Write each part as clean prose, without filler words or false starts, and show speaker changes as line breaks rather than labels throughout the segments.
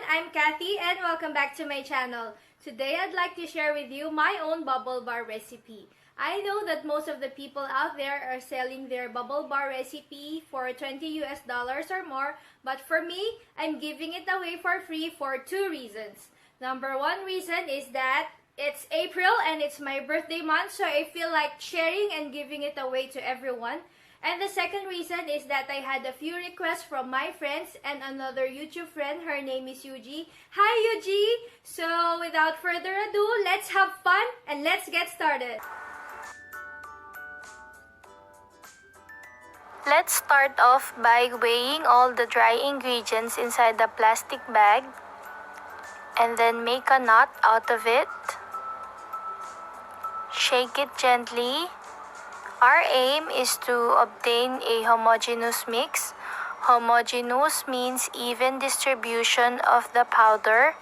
I'm Kathy and welcome back to my channel. Today I'd like to share with you my own bubble bar recipe. I know that most of the people out there are selling their bubble bar recipe for $20 or more, but for me, I'm giving it away for free for two reasons. Number one reason is that it's April and it's my birthday month, so I feel like sharing and giving it away to everyone. And the second reason is that I had a few requests from my friends and another YouTube friend. Her name is Yuji. Hi Yuji! So without further ado, let's have fun and let's get started.
Let's start off by weighing all the dry ingredients inside the plastic bag and then make a knot out of it. Shake it gently. Our aim is to obtain a homogeneous mix. Homogeneous means even distribution of the powder.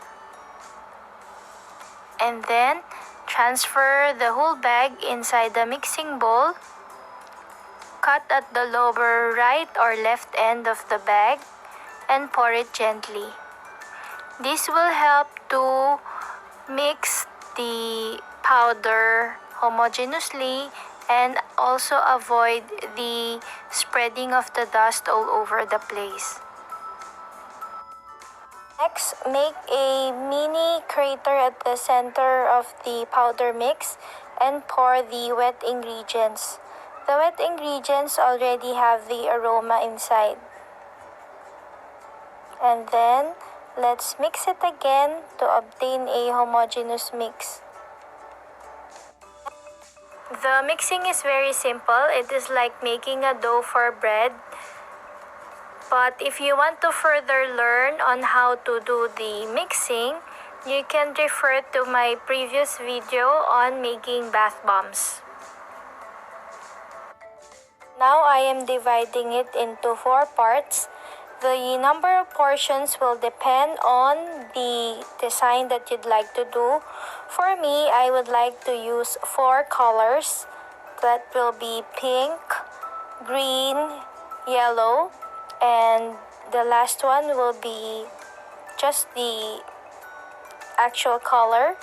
And then transfer the whole bag inside the mixing bowl. Cut at the lower right or left end of the bag and pour it gently. This will help to mix the powder homogeneously and also avoid the spreading of the dust all over the place. Next, make a mini crater at the center of the powder mix and pour the wet ingredients. The wet ingredients already have the aroma inside. And then, let's mix it again to obtain a homogeneous mix. The mixing is very simple. It is like making a dough for bread. But if you want to further learn on how to do the mixing, you can refer to my previous video on making bath bombs. Now I am dividing it into 4 parts. The number of portions will depend on the design that you'd like to do. For me, I would like to use 4 colors. That will be pink, green, yellow, and the last one will be just the actual color.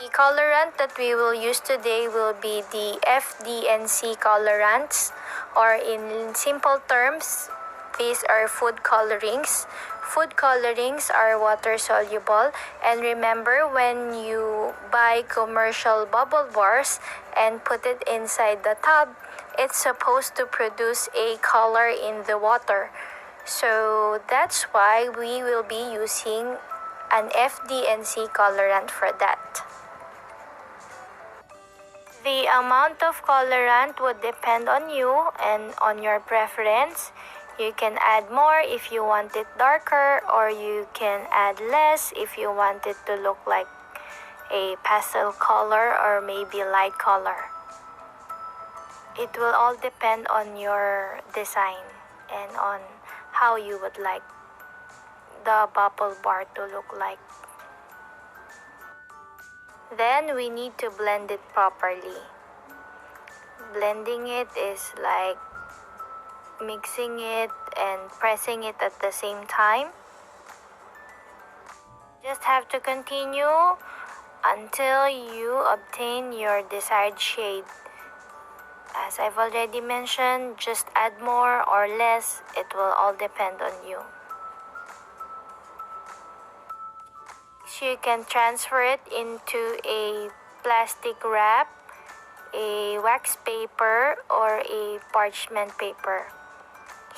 The colorant that we will use today will be the FD&C colorants, or in simple terms, these are food colorings. Food colorings are water soluble, and remember, when you buy commercial bubble bars and put it inside the tub, it's supposed to produce a color in the water. So that's why we will be using an FD&C colorant for that. The amount of colorant would depend on you and on your preference. You can add more if you want it darker, or you can add less if you want it to look like a pastel color or maybe light color. It will all depend on your design and on how you would like the bubble bar to look like. Then we need to blend it properly. Blending it is like mixing it and pressing it at the same time. Just have to continue until you obtain your desired shade. As I've already mentioned, just add more or less. It will all depend on you. So you can transfer it into a plastic wrap, a wax paper, or a parchment paper.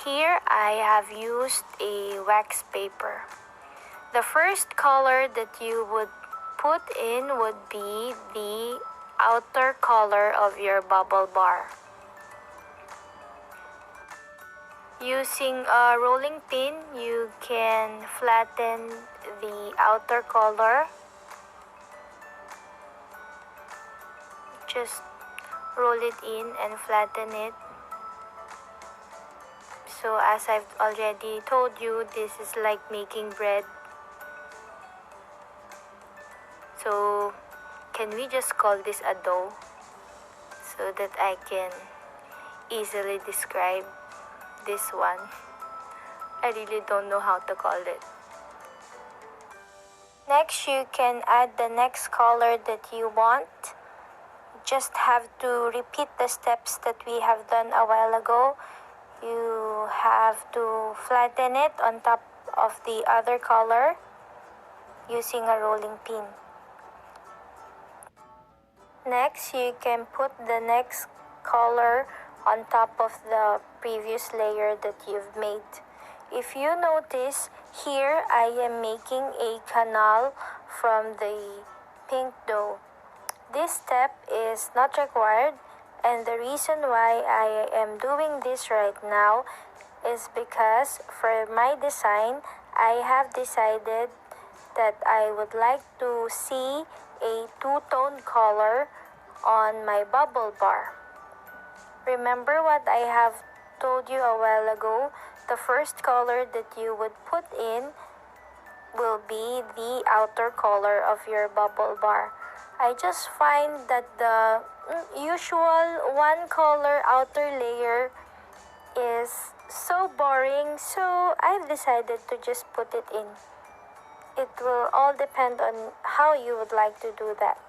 Here I have used a wax paper. The first color that you would put in would be the outer color of your bubble bar. Using a rolling pin, you can flatten the outer color. Just roll it in and flatten it. So as I've already told you, this is like making bread. So can we just call this a dough so that I can easily describe this one? I really don't know how to call it. Next, you can add the next color that you want. Just have to repeat the steps that we have done a while ago. You have to flatten it on top of the other color using a rolling pin. Next, you can put the next color on top of the previous layer that you've made. If you notice, here I am making a canal from the pink dough. This step is not required, and the reason why I am doing this right now is because for my design, I have decided that I would like to see a two-tone color on my bubble bar. Remember what I have told you a while ago? The first color that you would put in will be the outer color of your bubble bar. I just find that the usual one color outer layer is so boring, so I've decided to just put it in. It will all depend on how you would like to do that.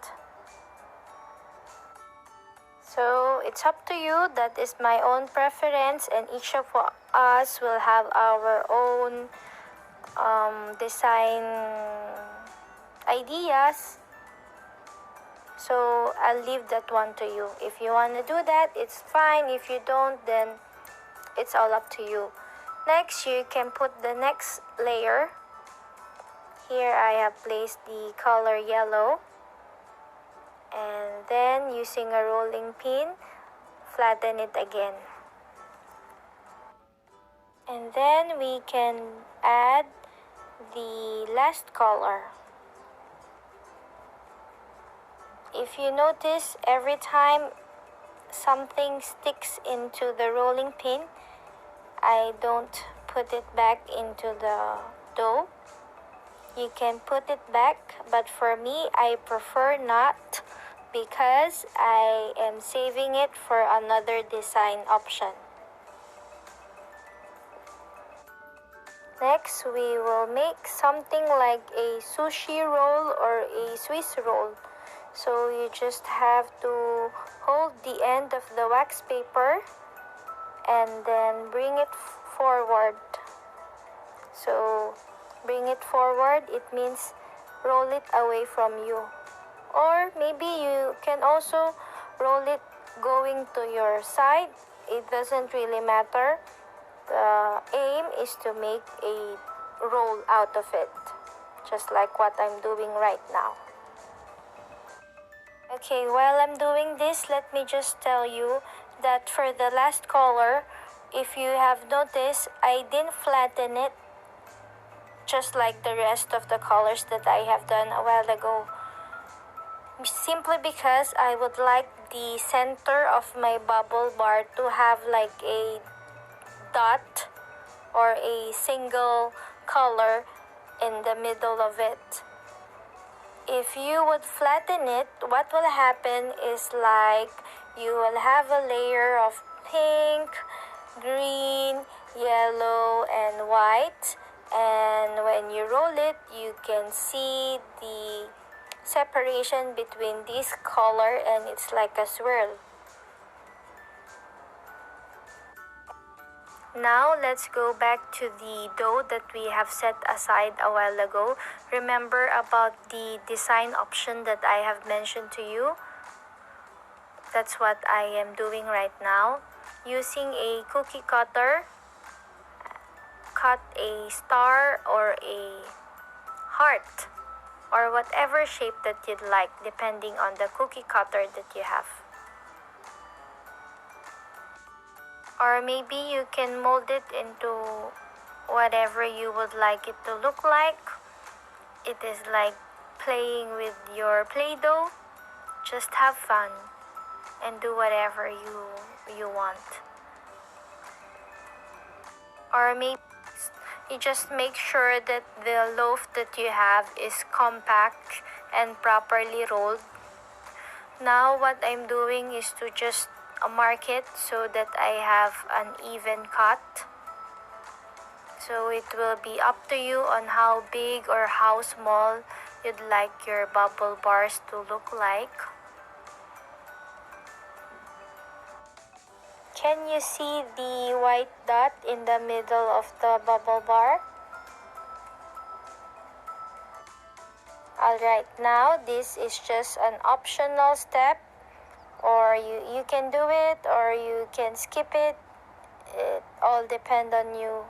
So it's up to you. That is my own preference, and each of us will have our own design ideas. So I'll leave that one to you. If you want to do that, it's fine. If you don't, then it's all up to you. Next, you can put the next layer. Here I have placed the color yellow, and then using a rolling pin, flatten it again. And then we can add the last color. If you notice, every time something sticks into the rolling pin, I don't put it back into the dough. You can put it back, but for me, I prefer not because I am saving it for another design option. Next, we will make something like a sushi roll or a Swiss roll. So you just have to hold the end of the wax paper and then bring it forward. So bring it forward, it means roll it away from you. Or maybe you can also roll it going to your side. It doesn't really matter. The aim is to make a roll out of it, just like what I'm doing right now. Okay, while I'm doing this, let me just tell you that for the last color, if you have noticed, I didn't flatten it just like the rest of the colors that I have done a while ago. Simply because I would like the center of my bubble bar to have like a dot or a single color in the middle of it. If you would flatten it, what will happen is like you will have a layer of pink, green, yellow, and white. And when you roll it, you can see the separation between this color and it's like a swirl. Now, let's go back to the dough that we have set aside a while ago. Remember about the design option that I have mentioned to you? That's what I am doing right now. Using a cookie cutter, cut a star or a heart or whatever shape that you'd like depending on the cookie cutter that you have. Or maybe you can mold it into whatever you would like it to look like. It is like playing with your Play-Doh. Just have fun and do whatever you want. Or maybe you just make sure that the loaf that you have is compact and properly rolled. Now what I'm doing is to just mark it so that I have an even cut. So it will be up to you on how big or how small you'd like your bubble bars to look like. Can you see the white dot in the middle of the bubble bar? Alright, now this is just an optional step, or you can do it or you can skip it. It all depends on you.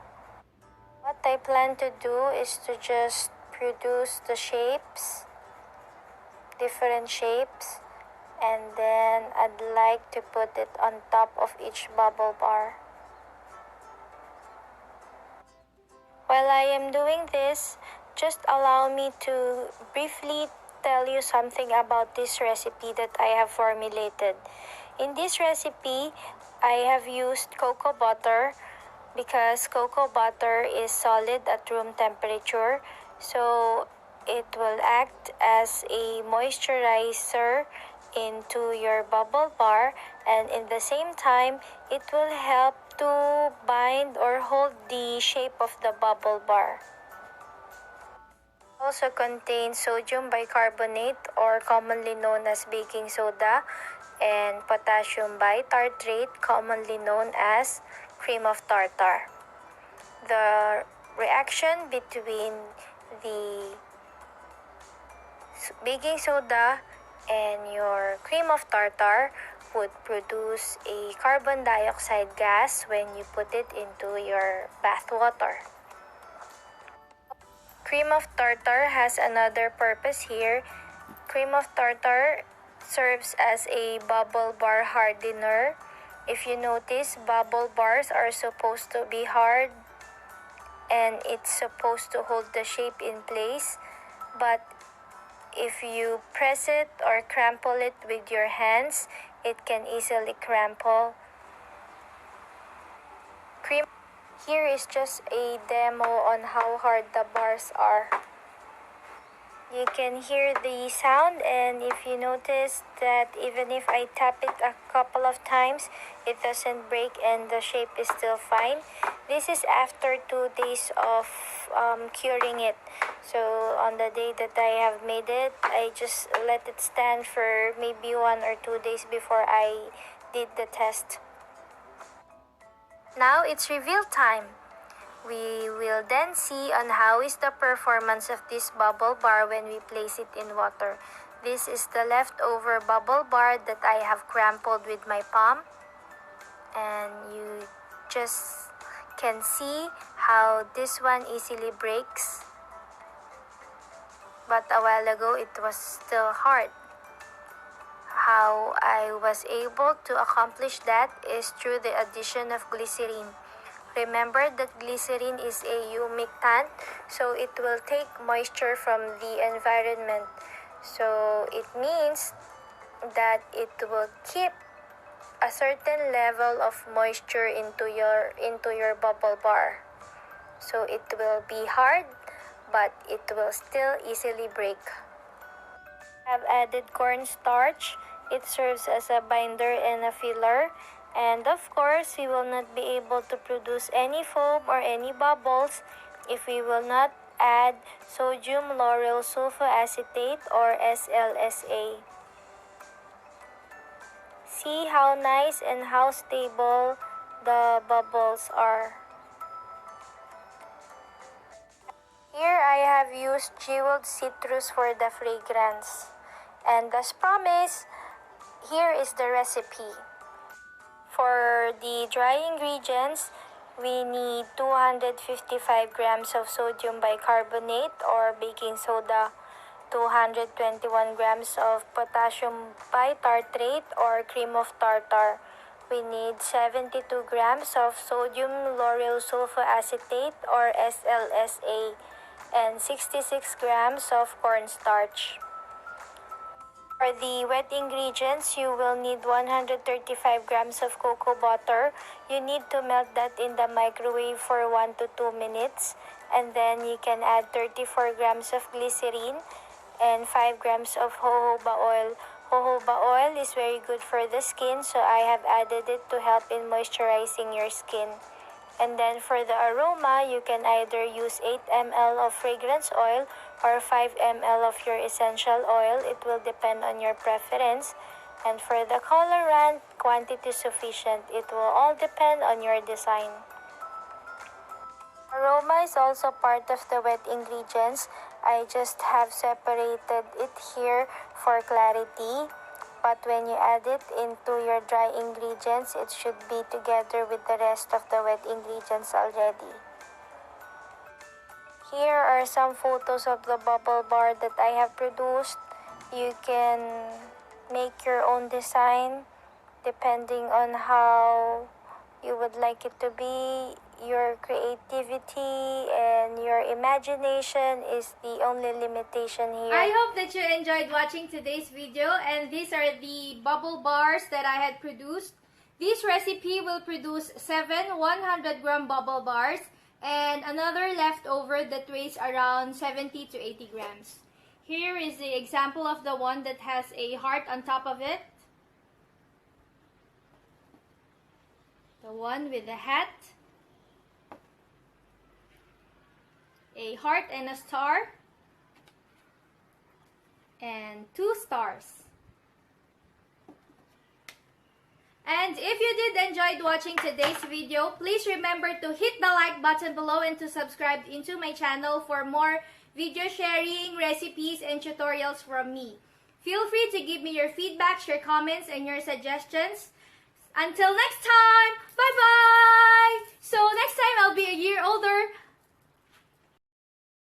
What I plan to do is to just produce the shapes, different shapes, and then I'd like to put it on top of each bubble bar. While I am doing this, just allow me to briefly tell you something about this recipe that I have formulated. In this recipe, I have used cocoa butter because cocoa butter is solid at room temperature, so it will act as a moisturizer into your bubble bar, and in the same time it will help to bind or hold the shape of the bubble bar. Also contains sodium bicarbonate, or commonly known as baking soda, and potassium bitartrate, commonly known as cream of tartar. The reaction between the baking soda and your cream of tartar would produce a carbon dioxide gas when you put it into your bath water. Cream of tartar has another purpose here. Cream of tartar serves as a bubble bar hardener. If you notice, bubble bars are supposed to be hard and it's supposed to hold the shape in place, but if you press it or crumple it with your hands, it can easily crumple. Here is just a demo on how hard the bars are. You can hear the sound, and if you notice that even if I tap it a couple of times, it doesn't break and the shape is still fine. This is after 2 days of curing it. So on the day that I have made it, I just let it stand for maybe 1 or 2 days before I did the test. Now it's reveal time. We will then see on how is the performance of this bubble bar when we place it in water. This is the leftover bubble bar that I have crumpled with my palm, and you just can see how this one easily breaks, but a while ago it was still hard. How I was able to accomplish that is through the addition of glycerine. Remember that glycerine is a humectant, so it will take moisture from the environment. So it means that it will keep a certain level of moisture into your bubble bar. So it will be hard, but it will still easily break. I have added cornstarch. It serves as a binder and a filler. And of course, we will not be able to produce any foam or any bubbles if we will not add sodium lauryl sulfoacetate, or SLSA. See how nice and how stable the bubbles are. Here I have used jeweled citrus for the fragrance. And as promised, here is the recipe. For the dry ingredients, we need 255 grams of sodium bicarbonate or baking soda, 221 grams of potassium bitartrate or cream of tartar. We need 72 grams of sodium lauryl sulfoacetate or SLSA and 66 grams of cornstarch. For the wet ingredients, you will need 135 grams of cocoa butter. You need to melt that in the microwave for 1 to 2 minutes. And then you can add 34 grams of glycerine and 5 grams of jojoba oil. Jojoba oil is very good for the skin, so I have added it to help in moisturizing your skin. And then for the aroma, you can either use 8 ml of fragrance oil or 5 ml of your essential oil. It will depend on your preference. And for the colorant, quantity sufficient. It will all depend on your design. Aroma is also part of the wet ingredients. I just have separated it here for clarity. But when you add it into your dry ingredients, it should be together with the rest of the wet ingredients already. Here are some photos of the bubble bar that I have produced. You can make your own design depending on how you would like it to be. Your creativity and your imagination is the only limitation here.
I hope that you enjoyed watching today's video, and these are the bubble bars that I had produced. This recipe will produce 7 100-gram bubble bars and another leftover that weighs around 70 to 80 grams. Here is the example of the one that has a heart on top of it. The one with the hat. A heart and a star. And 2 stars. And if you did enjoy watching today's video, please remember to hit the like button below and to subscribe into my channel for more video sharing, recipes, and tutorials from me. Feel free to give me your feedback, your comments, and your suggestions. Until next time, bye-bye! So next time I'll be a year older.